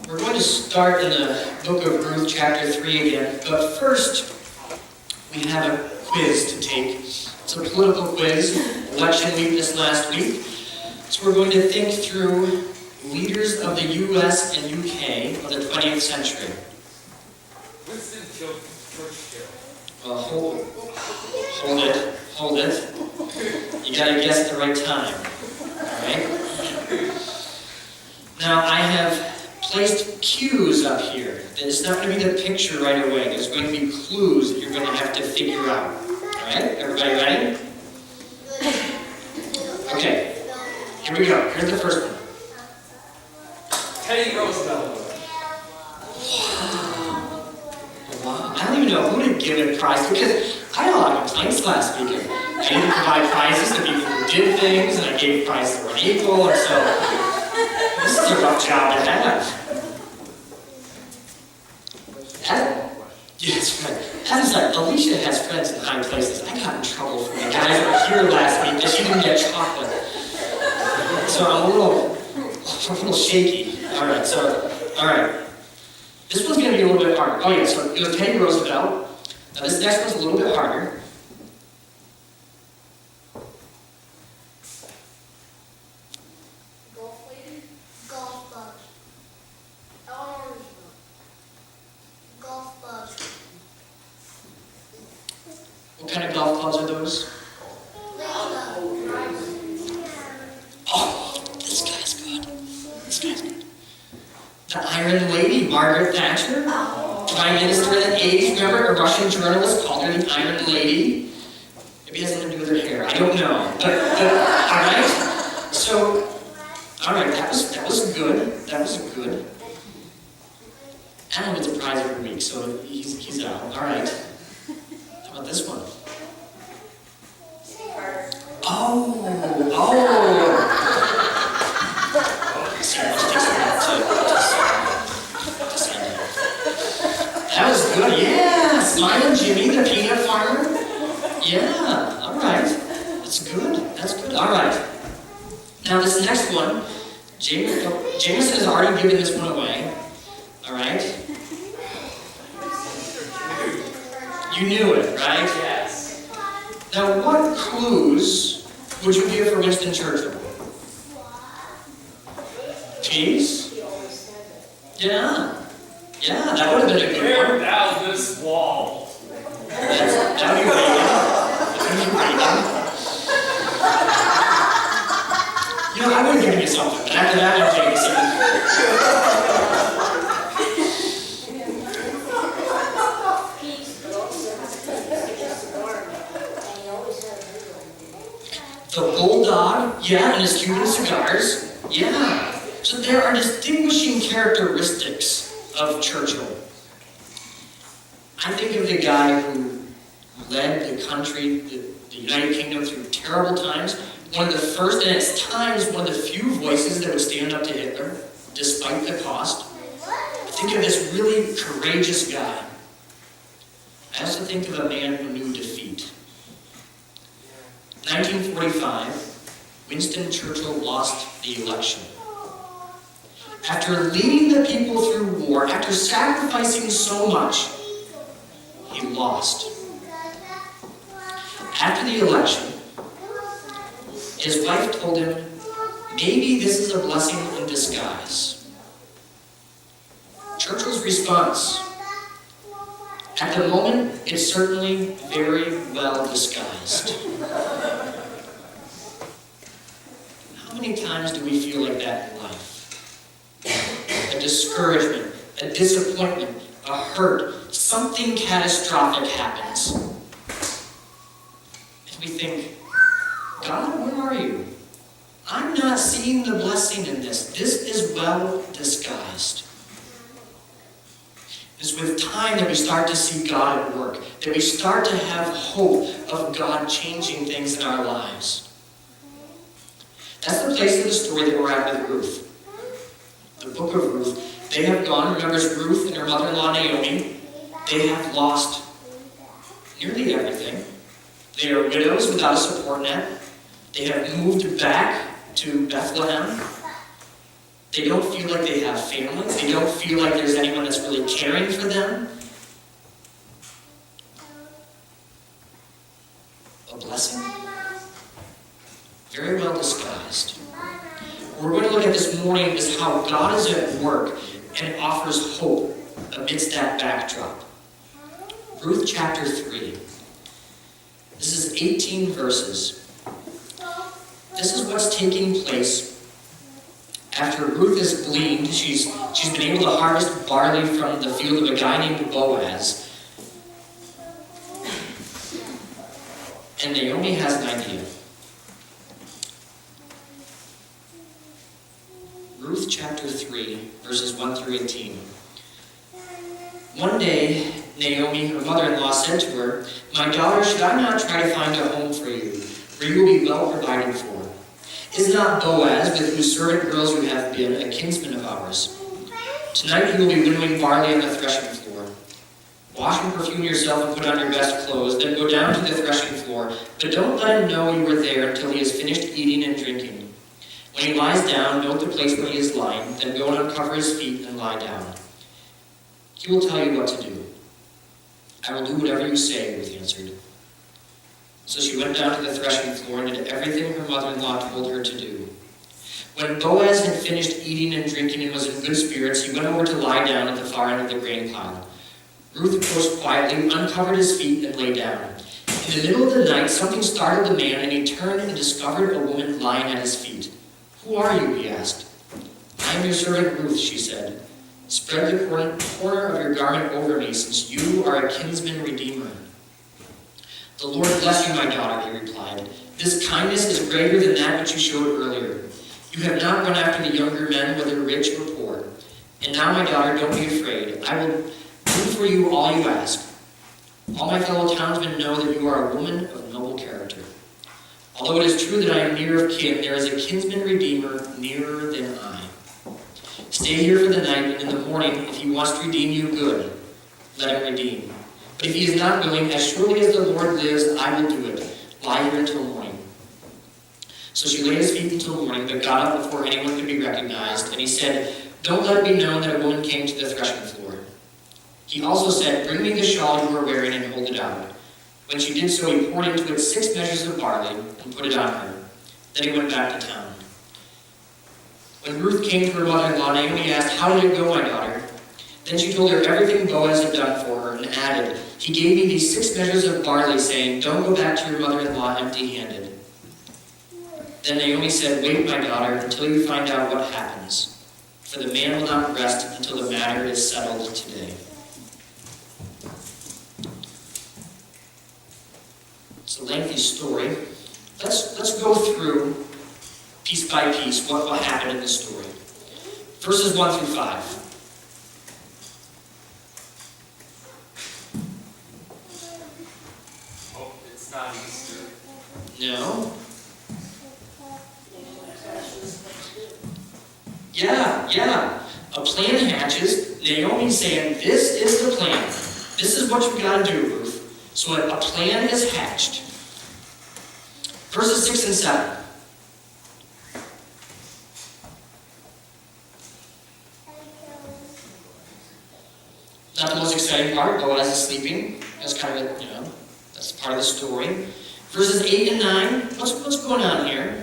We're going to start in the book of Ruth, chapter 3 again, but first we have a quiz to take. It's a political quiz, election week this last week. So we're going to think through leaders of the U.S. and U.K. of the 20th century. Winston Churchill. Well, hold it. You gotta guess the right time, alright? Now, I have placed cues up here. It's not going to be the picture right away. There's going to be clues that you're going to have to figure out. Alright? Everybody ready? Okay. Here we go. Here's the first one. Teddy Roosevelt. Wow. I don't even know who to give a prize to, because I had a lot of complaints last weekend. I didn't provide prizes to people who did things, and I gave prizes that weren't equal, and so this is a rough job to have. Yes, right. That is like, Alicia has friends in high places. I got in trouble from the guys that were here last week that she didn't get chocolate. So I'm a little shaky. Alright. This one's going to be a little bit harder. Oh yeah, so it was Teddy Roosevelt. Now this next one's a little bit harder. What kind of golf clubs are those? Oh, this guy's good. The Iron Lady, Margaret Thatcher. Prime Minister of the age, remember? A Russian journalist called her the Iron Lady. Maybe it has something to do with her hair. I don't know. But alright? So, alright, that was good. That was good. Adam wins a prize every week, so he's out. Alright. How about this one? Oh. That was good, yeah! Smiling Jimmy, the peanut farmer. Yeah, alright. That's good, alright. Now this next one, Jameson has already given this one away. Alright? You knew it, right? Yes. Now what clues would you give for Winston Churchill? Cheese? Yeah, that would have been a good one. Tear down this wall. That'd be pretty good. You know, I would have given you something, but after that, I'll take you something. The bulldog, yeah, and his Cuban cigars, yeah. So there are distinguishing characteristics of Churchill. I think of the guy who led the country, the United Kingdom, through terrible times. One of the first, and at times, one of the few voices that would stand up to Hitler, despite the cost. I think of this really courageous guy. I also think of a man who knew defeat. 1945, Winston Churchill lost the election. After leading the people through war, after sacrificing so much, he lost. After the election, his wife told him, maybe this is a blessing in disguise. Churchill's response, at the moment, it's certainly very well disguised. How many times do we feel like that in life? A discouragement, a disappointment, a hurt, something catastrophic happens. And we think, God, where are you? I'm not seeing the blessing in this. This is well disguised. It's with time that we start to see God at work, that we start to have hope of God changing things in our lives. That's the place of the story that we're at with Ruth. The book of Ruth. They have gone, remember Ruth and her mother-in-law Naomi, they have lost nearly everything. They are widows without a support net. They have moved back to Bethlehem. They don't feel like they have family. They don't feel like there's anyone that's really caring for them. A blessing? Very well disguised. What we're going to look at this morning is how God is at work and offers hope amidst that backdrop. Ruth chapter 3. This is 18 verses. This is what's taking place after Ruth has gleaned. She's been able to harvest barley from the field of a guy named Boaz. And Naomi has an idea. Ruth chapter 3, verses 1 through 18. One day, Naomi, her mother-in-law, said to her, "My daughter, should I not try to find a home for you, where you will be well provided for? Is not Boaz, with whose servant girls you have been, a kinsman of ours? Tonight you will be winnowing barley on the threshing floor. Wash and perfume yourself and put on your best clothes, then go down to the threshing floor, but don't let him know you were there until he has finished eating and drinking. When he lies down, note the place where he is lying, then go and uncover his feet and lie down. He will tell you what to do." "I will do whatever you say," Ruth answered. So she went down to the threshing floor and did everything her mother-in-law told her to do. When Boaz had finished eating and drinking and was in good spirits, he went over to lie down at the far end of the grain pile. Ruth approached quietly, uncovered his feet, and lay down. In the middle of the night, something startled the man, and he turned and discovered a woman lying at his feet. "Who are you?" he asked. "I am your servant Ruth," she said. "Spread the corner of your garment over me, since you are a kinsman redeemer." "The Lord bless you, my daughter," he replied. "This kindness is greater than that which you showed earlier. You have not run after the younger men, whether rich or poor. And now, my daughter, don't be afraid. I will do for you all you ask. All my fellow townsmen know that you are a woman of noble character. Although it is true that I am near of kin, there is a kinsman redeemer nearer than I. Stay here for the night, and in the morning, if he wants to redeem you, good. Let him redeem. But if he is not willing, as surely as the Lord lives, I will do it. Lie here until morning." So she lay at his feet until morning, but got up before anyone could be recognized. And he said, "Don't let it be known that a woman came to the threshing floor." He also said, "Bring me the shawl you are wearing and hold it out." When she did so, he poured into it 6 measures of barley and put it on her. Then he went back to town. When Ruth came to her mother-in-law, Naomi asked, "How did it go, my daughter?" Then she told her everything Boaz had done for her and added, "He gave me these 6 measures of barley, saying, 'Don't go back to your mother-in-law empty-handed.'" Then Naomi said, "Wait, my daughter, until you find out what happens. For the man will not rest until the matter is settled today." It's a lengthy story. Let's go through piece by piece what happened in the story. Verses 1 through 5. Oh, it's not Easter. No. Yeah. A plan hatches. Naomi's saying, "This is the plan. This is what you got to do, Ruth." So a plan is hatched. Verses 6 and 7. Not the most exciting part. Boaz is sleeping. That's kind of that's part of the story. Verses 8 and 9. What's going on here?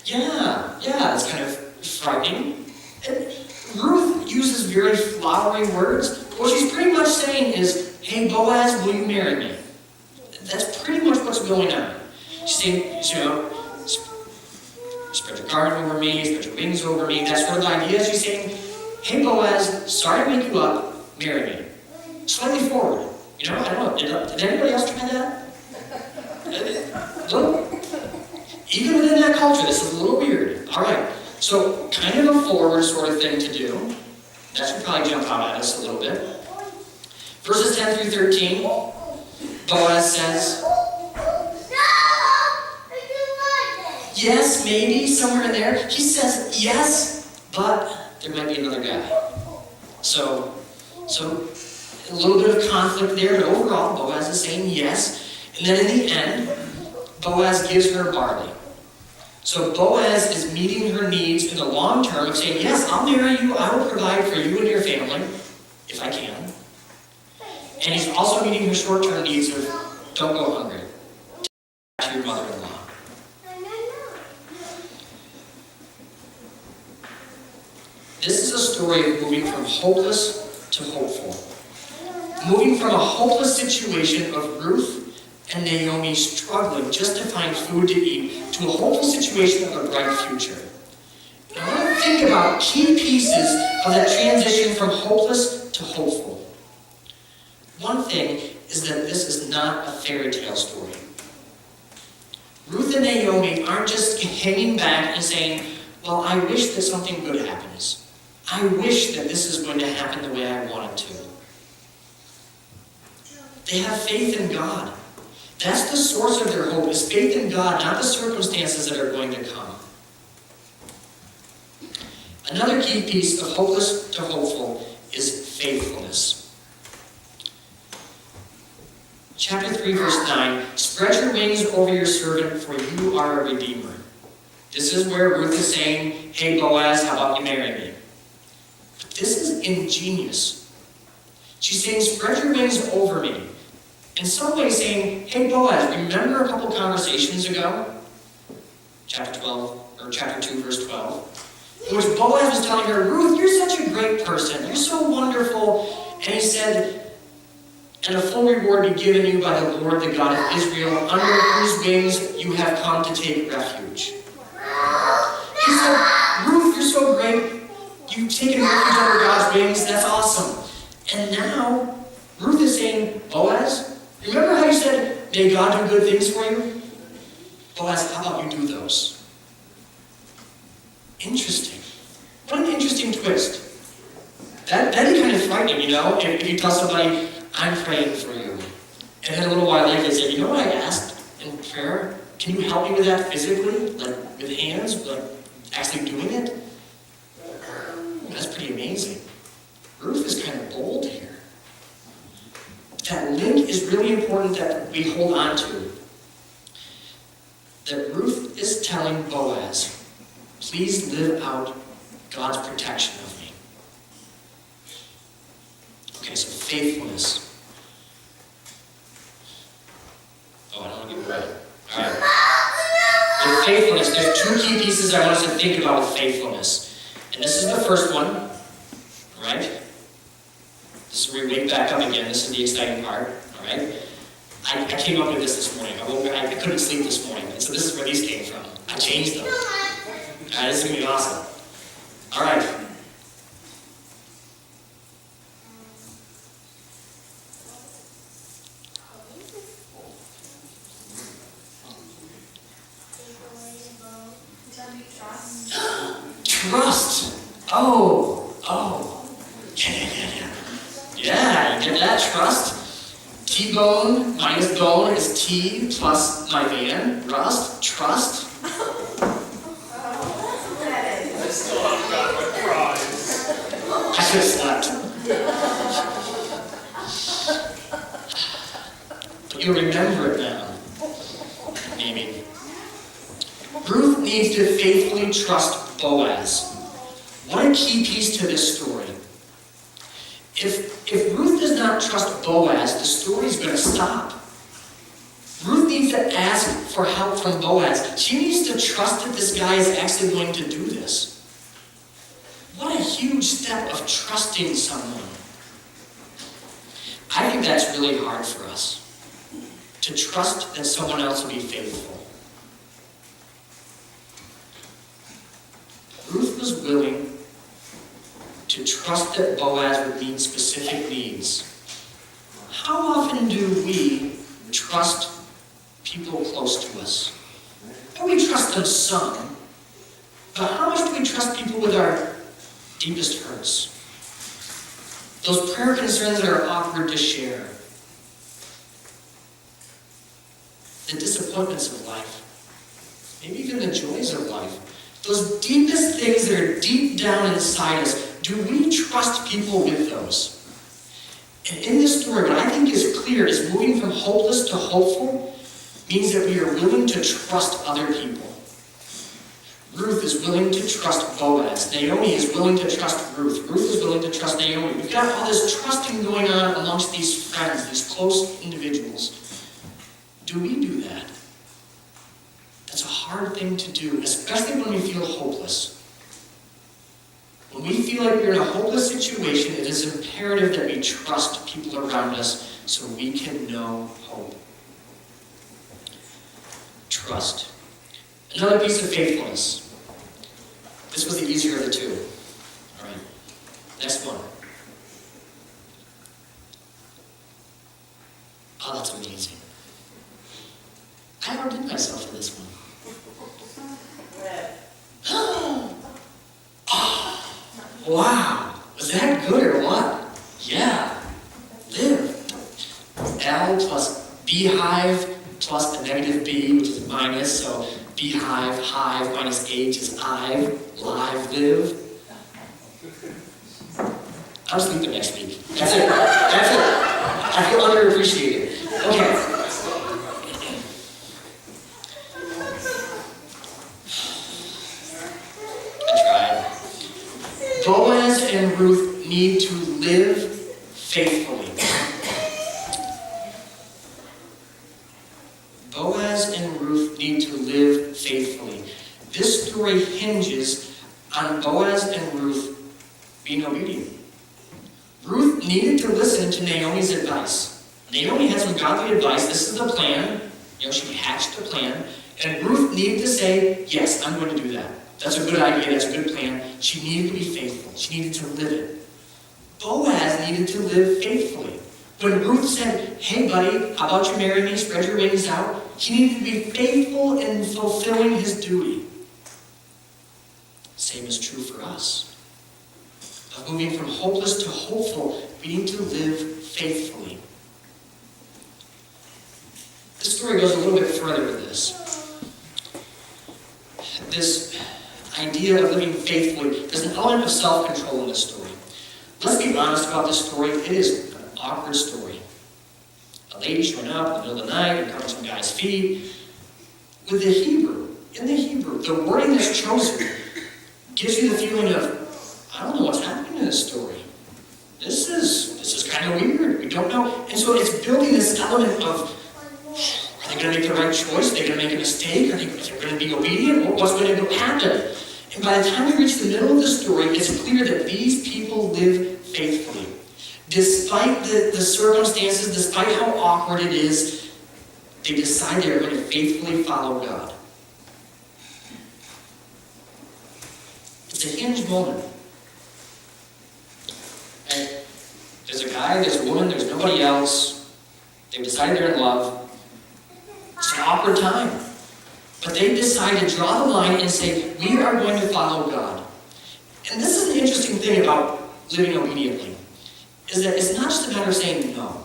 Yeah, it's kind of frightening. And Ruth uses very flowery words. What she's pretty much saying is, "Hey, Boaz, will you marry me?" That's pretty much what's going on. She's saying, "Spread your garment over me, spread your wings over me." That's sort of the idea. She's saying, "Hey, Boaz, sorry to make you up, marry me." Slightly forward. I don't know, did anybody else try that? Look. Even within that culture, this is a little weird. All right, so kind of a forward sort of thing to do. That should probably jump out at us a little bit. Verses 10 through 13, Boaz says, yes, maybe, somewhere in there. He says, yes, but there might be another guy. So a little bit of conflict there, but overall, Boaz is saying yes. And then in the end, Boaz gives her barley. So Boaz is meeting her needs in the long term of saying, yes, I'll marry you, I will provide for you and your family, if I can. And he's also meeting her short-term needs of, don't go hungry. To your mother-in-law. This is a story of moving from hopeless to hopeful. Moving from a hopeless situation of Ruth and Naomi struggling just to find food to eat to a hopeful situation of a bright future. And I want to think about key pieces of that transition from hopeless to hopeful. One thing is that this is not a fairy tale story. Ruth and Naomi aren't just hanging back and saying, well, I wish that something good happens. I wish that this is going to happen the way I want it to. They have faith in God. That's the source of their hope, is faith in God, not the circumstances that are going to come. Another key piece of hopeless to hopeful is faithfulness. Chapter 3, verse 9, spread your wings over your servant, for you are a redeemer. This is where Ruth is saying, hey Boaz, how about you marry me? But this is ingenious. She's saying, spread your wings over me. In some way saying, hey Boaz, remember a couple conversations ago? Chapter 2, verse 12. In which Boaz was telling her, Ruth, you're such a great person. You're so wonderful. And he said, and a full reward be given you by the Lord, the God of Israel, under whose wings you have come to take refuge. He said, Ruth, you're so great. You've taken refuge under God's wings. That's awesome. And now, Ruth is saying, Boaz, remember how you said, may God do good things for you? Boaz, how about you do those? Interesting. What an interesting twist. That'd be kind of frightening, you know, if you tell somebody, I'm praying for you. And then a little while later they say, you know what I asked in prayer? Can you help me with that physically? Like with hands? Like actually doing it? That's pretty amazing. Ruth is kind of bold here. That link is really important that we hold on to. That Ruth is telling Boaz, please live out God's protection of me. Okay, so faithfulness. Oh, I don't want to get red. All right. With faithfulness, there's two key pieces I want us to think about with faithfulness. And this is the first one, right? This is where we wake back up again. This is the exciting part, all right? I came up with this morning. I couldn't sleep this morning, and so this is where these came from. I changed them. All right, this is going to be awesome. All right. Trust. Oh. Yeah, you get that? Trust. T-bone minus bone is T plus my van. Rust. Trust. I still haven't got my prize. I should have slept. But you'll remember it now. Maybe. Ruth needs to faithfully trust Boaz. What a key piece to this story. If Ruth does not trust Boaz, the story's going to stop. Ruth needs to ask for help from Boaz. She needs to trust that this guy is actually going to do this. What a huge step of trusting someone. I think that's really hard for us. To trust that someone else will be faithful. Ruth was willing to trust that Boaz would meet specific needs. How often do we trust people close to us? Well, we trust them some, but how much do we trust people with our deepest hurts? Those prayer concerns that are awkward to share. The disappointments of life. Maybe even the joys of life. Those deepest things that are deep down inside us. Do we trust people with those? And in this story, what I think is clear is moving from hopeless to hopeful means that we are willing to trust other people. Ruth is willing to trust Boaz. Naomi is willing to trust Ruth. Ruth is willing to trust Naomi. We've got all this trusting going on amongst these friends, these close individuals. Do we do that? That's a hard thing to do, especially when we feel hopeless. When we feel like we're in a hopeless situation, it is imperative that we trust people around us so we can know hope. Trust. Another piece of faithfulness. This was the easier of the two. All right. Next one. Oh, that's amazing. I outdid myself for this one. Wow. Was that good or what? Yeah. Live. L plus beehive plus a negative B, which is minus, so beehive, hive, minus H is I've, live, live. I'll sleep next week. That's it. That's it. I feel underappreciated. Okay. Boaz and Ruth need to live faithfully. Boaz and Ruth need to live faithfully. This story hinges on Boaz and Ruth being obedient. Ruth needed to listen to Naomi's advice. Naomi had some godly advice. This is the plan. She hatched the plan. And Ruth needed to say, yes, I'm going to do that. That's a good idea, that's a good plan. She needed to be faithful. She needed to live it. Boaz needed to live faithfully. When Ruth said, hey buddy, how about you marry me, spread your wings out? He needed to be faithful in fulfilling his duty. Same is true for us. Of moving from hopeless to hopeful, we need to live faithfully. This story goes a little bit further with this. This idea of living faithfully, there's an element of self-control in this story. Let's be honest about this story. It is an awkward story. A lady showing up in the middle of the night and covering some guy's feet. With the Hebrew, in the Hebrew, the wording that's chosen gives you the feeling of, I don't know what's happening in this story. This is kind of weird. We don't know. And so it's building this element of, are they going to make the right choice? Are they going to make a mistake? Are they going to be obedient? What's going to happen? And by the time we reach the middle of the story, it's clear that these people live faithfully. Despite the circumstances, despite how awkward it is, they decide they're going to faithfully follow God. It's a hinge moment. And there's a guy, there's a woman, there's nobody else. They've decided they're in love. It's an awkward time. But they decide to draw the line and say, we are going to follow God. And this is an interesting thing about living obediently, is that it's not just a matter of saying no.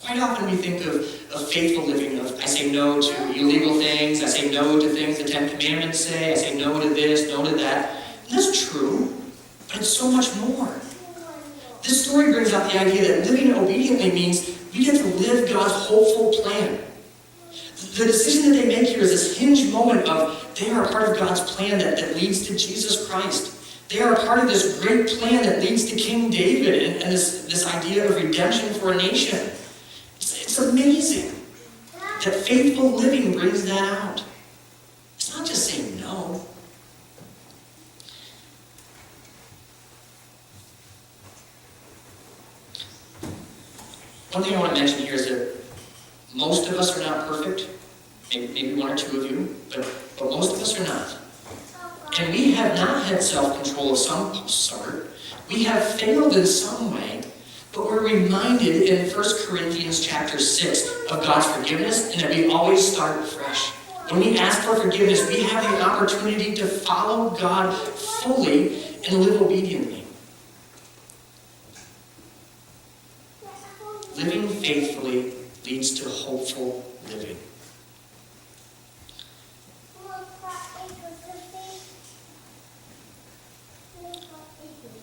Quite often we think of faithful living, I say no to illegal things, I say no to things the Ten Commandments say, I say no to this, no to that. And that's true, but it's so much more. This story brings out the idea that living obediently means we get to live God's hopeful plan. The decision that they make here is this hinge moment of they are a part of God's plan that leads to Jesus Christ. They are a part of this great plan that leads to King David and this idea of redemption for a nation. It's amazing that faithful living brings that out. It's not just saying no. One thing I want to mention here is that most of us are not perfect. Maybe one or two of you, but most of us are not. And we have not had self-control of some sort. We have failed in some way, but we're reminded in 1 Corinthians chapter 6 of God's forgiveness and that we always start fresh. When we ask for forgiveness, we have the opportunity to follow God fully and live obediently. Living faithfully leads to hopeful living.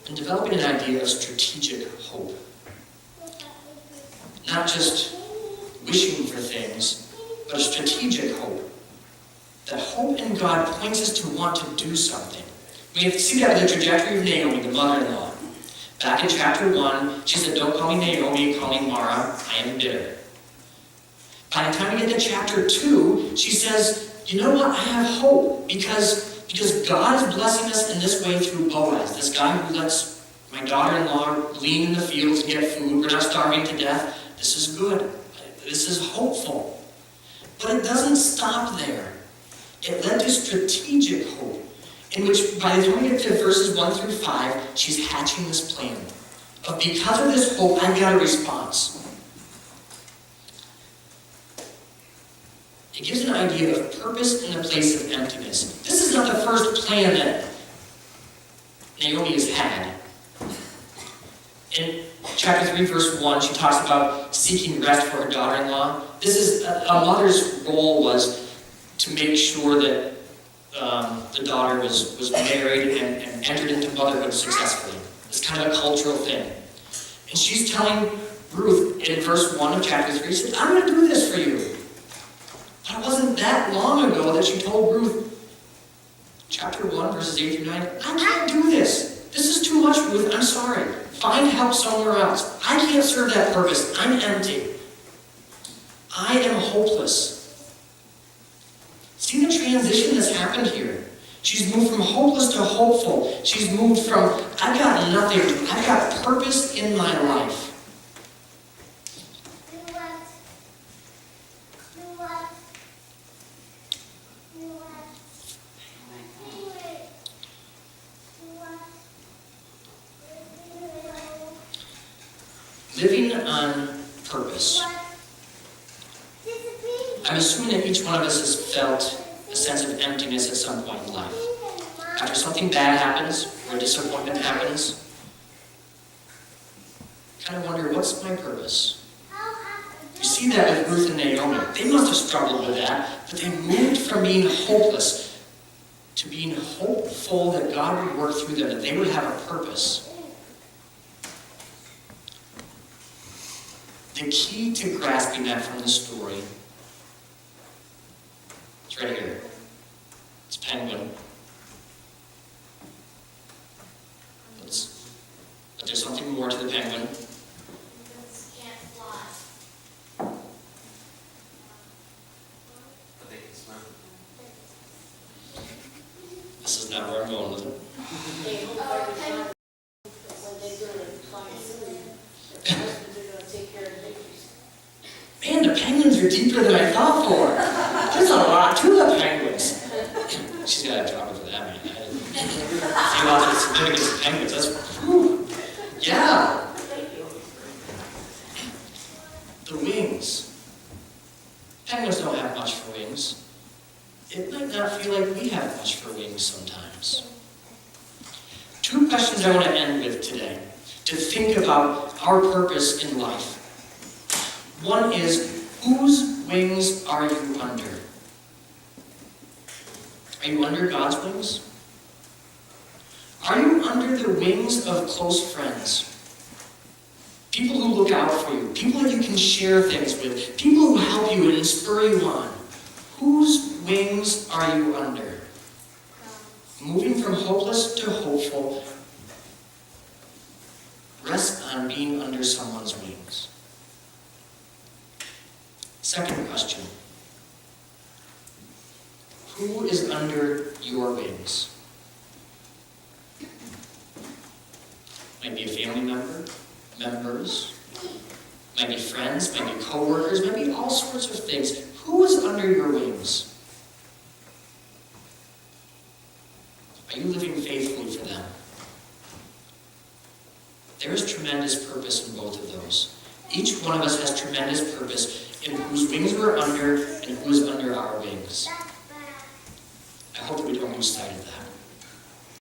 And developing an idea of strategic hope. Not just wishing for things, but a strategic hope. That hope in God points us to want to do something. We have to see that with the trajectory of Naomi, the mother-in-law. Back in chapter 1, she said, "Don't call me Naomi, call me Mara. I am bitter." By the time we get to chapter 2, she says, "You know what? I have hope because God is blessing us in this way through Boaz, this guy who lets my daughter-in-law lean in the fields and get food. We're not starving to death. This is good. This is hopeful." But it doesn't stop there. It led to strategic hope, in which by the time we get to verses 1 through 5, she's hatching this plan. But because of this hope, I've got a response. It gives an idea of purpose in the place of emptiness. This is not the first plan that Naomi has had. In chapter 3, verse 1, she talks about seeking rest for her daughter-in-law. This is a mother's role was to make sure that the daughter was married and entered into motherhood successfully. It's kind of a cultural thing. And she's telling Ruth in verse 1 of chapter 3, she said, "I'm going to do this for you." But it wasn't that long ago that she told Ruth, chapter 1, verses 8 through 9, "I can't do this. This is too much, Ruth. I'm sorry. Find help somewhere else. I can't serve that purpose. I'm empty. I am hopeless." See the transition that's happened here? She's moved from hopeless to hopeful. She's moved from, I've got nothing, I've got purpose in my life. Living on purpose. I'm assuming that each one of us has felt a sense of emptiness at some point in life. After something bad happens, or disappointment happens, you kind of wonder, what's my purpose? You see that with Ruth and Naomi. They must have struggled with that, but they moved from being hopeless to being hopeful that God would work through them, that they would have a purpose. The key to grasping that from the story is right here. It's penguin. But there's something more to the penguin. This is not where I'm going with it. Man, the penguins are deeper than I thought for. There's a lot to the penguins. She's got to drop it for that, man. I feel like it's significance of penguins. That's, whew. Yeah. The wings. Penguins don't have much for wings. It might not feel like we have much for wings sometimes. Two questions I want to end with today, to think about our purpose in life. One is, whose wings are you under? Are you under God's wings? Are you under the wings of close friends? People who look out for you, people that you can share things with, people who help you and spur you on. Whose wings are you under? Moving from hopeless to hopeful, rest on being under someone's wings. Second question. Who is under your wings? Might be a family member, members, might be friends, might be co-workers, might be all sorts of things. Who is under your wings? Are you living faithfully for them? There is tremendous purpose in both of those. Each one of us has tremendous purpose in whose wings we're under and who is under our wings. I hope that we don't lose sight of that.